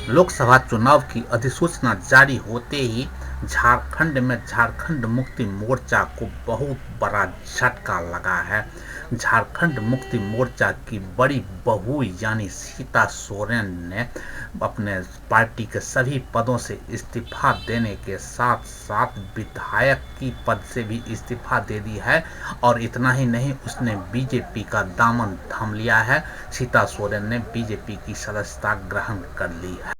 लोकसभा चुनाव की अधिसूचना जारी होते ही झारखंड में झारखंड मुक्ति मोर्चा को बहुत बड़ा झटका लगा है। झारखंड मुक्ति मोर्चा की बड़ी बहू यानी सीता सोरेन ने अपने पार्टी के सभी पदों से इस्तीफा देने के साथ साथ विधायक की पद से भी इस्तीफा दे दी है। और इतना ही नहीं, उसने बीजेपी का दामन थाम लिया है। सीता सोरेन ने बीजेपी की सदस्यता ग्रहण कर ली है।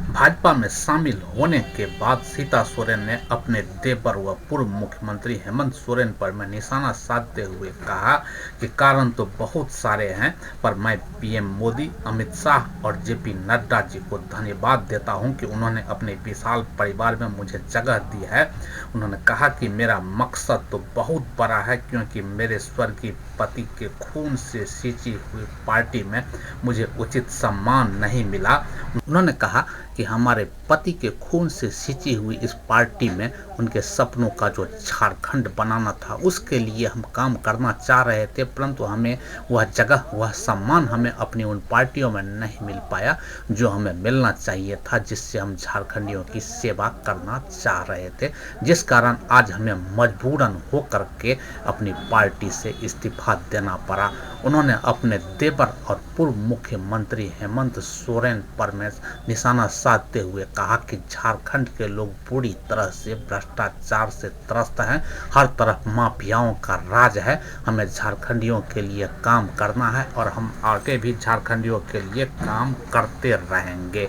भाजपा में शामिल होने के बाद सीता सोरेन ने अपने देवर व पूर्व मुख्यमंत्री हेमंत सोरेन पर मैं निशाना साधते हुए कहा कि कारण तो बहुत सारे हैं, पर मैं पीएम मोदी, अमित शाह और जेपी नड्डा जी को धन्यवाद देता हूं कि उन्होंने अपने विशाल परिवार में मुझे जगह दी है। उन्होंने कहा कि मेरा मकसद तो बहुत बड़ा है, क्योंकि मेरे स्वर्गीय पति के खून से सींची हुई पार्टी में मुझे उचित सम्मान नहीं मिला। उन्होंने कहा कि हमारे पति के खून से सींची हुई इस पार्टी में उनके सपनों का जो झारखंड बनाना था, उसके लिए हम काम करना चाह रहे थे, परंतु हमें वह जगह, वह सम्मान हमें अपनी उन पार्टियों में नहीं मिल पाया जो हमें मिलना चाहिए था, जिससे हम झारखंडियों की सेवा करना चाह रहे थे, जिस कारण आज हमें मजबूरन होकर के अपनी पार्टी से इस्तीफा देना पड़ा। उन्होंने अपने देवर और पूर्व मुख्यमंत्री हेमंत सोरेन पर में निशाना साधते हुए कहा कि झारखंड के लोग पूरी तरह से भ्रष्टाचार से त्रस्त हैं, हर तरफ माफियाओं का राज है। हमें झारखंडियों के लिए काम करना है और हम आगे भी झारखंडियों के लिए काम करते रहेंगे।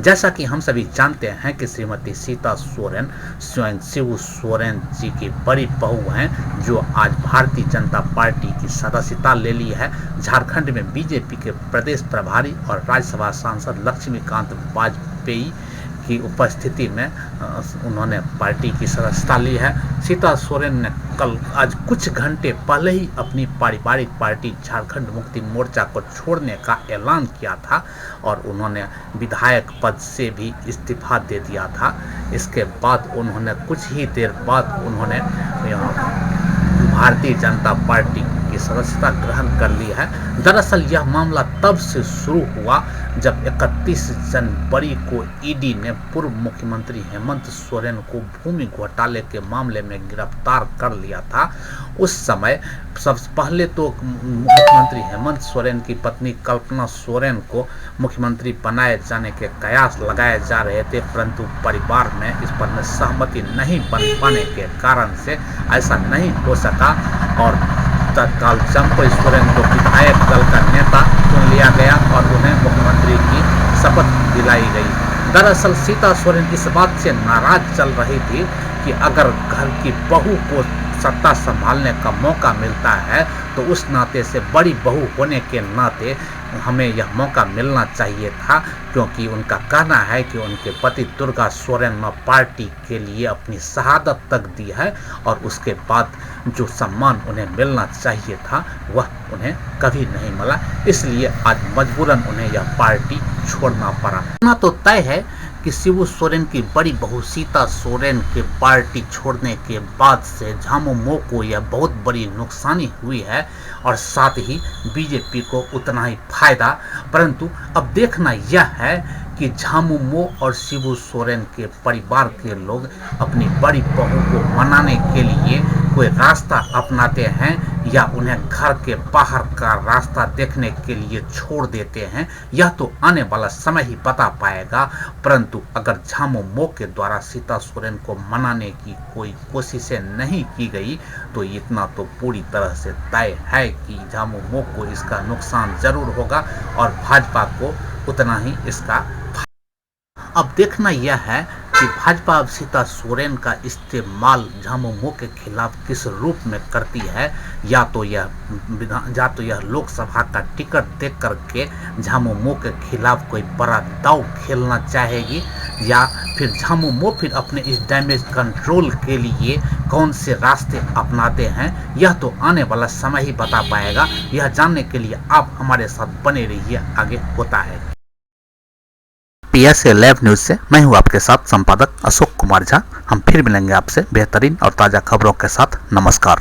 जैसा कि हम सभी जानते हैं कि श्रीमती सीता सोरेन स्वयं शिबू सोरेन जी की बड़ी बहू हैं, जो आज भारतीय जनता पार्टी की सदस्यता ले ली है। झारखंड में बीजेपी के प्रदेश प्रभारी और राज्यसभा सांसद लक्ष्मीकांत वाजपेयी की उपस्थिति में उन्होंने पार्टी की सदस्यता ली है। सीता सोरेन ने आज कुछ घंटे पहले ही अपनी पारिवारिक पार्टी झारखंड मुक्ति मोर्चा को छोड़ने का ऐलान किया था और उन्होंने विधायक पद से भी इस्तीफा दे दिया था। इसके बाद उन्होंने कुछ ही देर बाद उन्होंने भारतीय जनता पार्टी की सदस्यता ग्रहण कर ली है। दरअसल यह मामला तब से शुरू हुआ जब 31 जनवरी को ईडी ने पूर्व मुख्यमंत्री हेमंत सोरेन को भूमि घोटाले के मामले में गिरफ्तार कर लिया था। उस समय सबसे पहले तो मुख्यमंत्री हेमंत सोरेन की पत्नी कल्पना सोरेन को मुख्यमंत्री बनाए जाने के कयास लगाए जा रहे थे, परंतु परिवार में इस पर में सहमति नहीं बन पाने के कारण से ऐसा नहीं हो सका और तत्काल चंपई सोरेन को विधायक दल का नेता चुन लिया गया और उन्हें मुख्यमंत्री की शपथ दिलाई गई। दरअसल सीता सोरेन इस बात से नाराज चल रही थी कि अगर घर की बहू को सत्ता संभालने का मौका मिलता है तो उस नाते से बड़ी बहू होने के नाते हमें यह मौका मिलना चाहिए था, क्योंकि उनका कहना है कि उनके पति दुर्गा सोरेन ने पार्टी के लिए अपनी शहादत तक दी है और उसके बाद जो सम्मान उन्हें मिलना चाहिए था वह उन्हें कभी नहीं मिला। इसलिए आज मजबूरन उन्हें यह पार्टी छोड़ना पड़ा। इतना तो तय है कि शिबू सोरेन की बड़ी बहू सीता सोरेन के पार्टी छोड़ने के बाद से झामुमो को यह बहुत बड़ी नुकसानी हुई है और साथ ही बीजेपी को उतना ही फायदा। परंतु अब देखना यह है कि झामुमो और शिबू सोरेन के परिवार के लोग अपनी बड़ी बहू को मनाने के लिए कोई रास्ता अपनाते हैं या उन्हें घर के बाहर का रास्ता देखने के लिए छोड़ देते हैं। यह तो आने वाला समय ही बता पाएगा, परंतु अगर झामुमो के द्वारा सीता सोरेन को मनाने की कोई कोशिशें नहीं की गई तो इतना तो पूरी तरह से तय है कि झामुमो को इसका नुकसान जरूर होगा और भाजपा को उतना ही इसका। अब देखना यह है कि भाजपा अब सीता सोरेन का इस्तेमाल झामुमो के खिलाफ किस रूप में करती है। या तो यह लोकसभा का टिकट देख करके झामुमो के खिलाफ कोई बड़ा दांव खेलना चाहेगी, या फिर झामुमो फिर अपने इस डैमेज कंट्रोल के लिए कौन से रास्ते अपनाते हैं, यह तो आने वाला समय ही बता पाएगा। यह जानने के लिए आप हमारे साथ बने रहिए, आगे होता है। PSA लैब न्यूज से मैं हूं आपके साथ संपादक अशोक कुमार झा। हम फिर मिलेंगे आपसे बेहतरीन और ताज़ा खबरों के साथ। नमस्कार।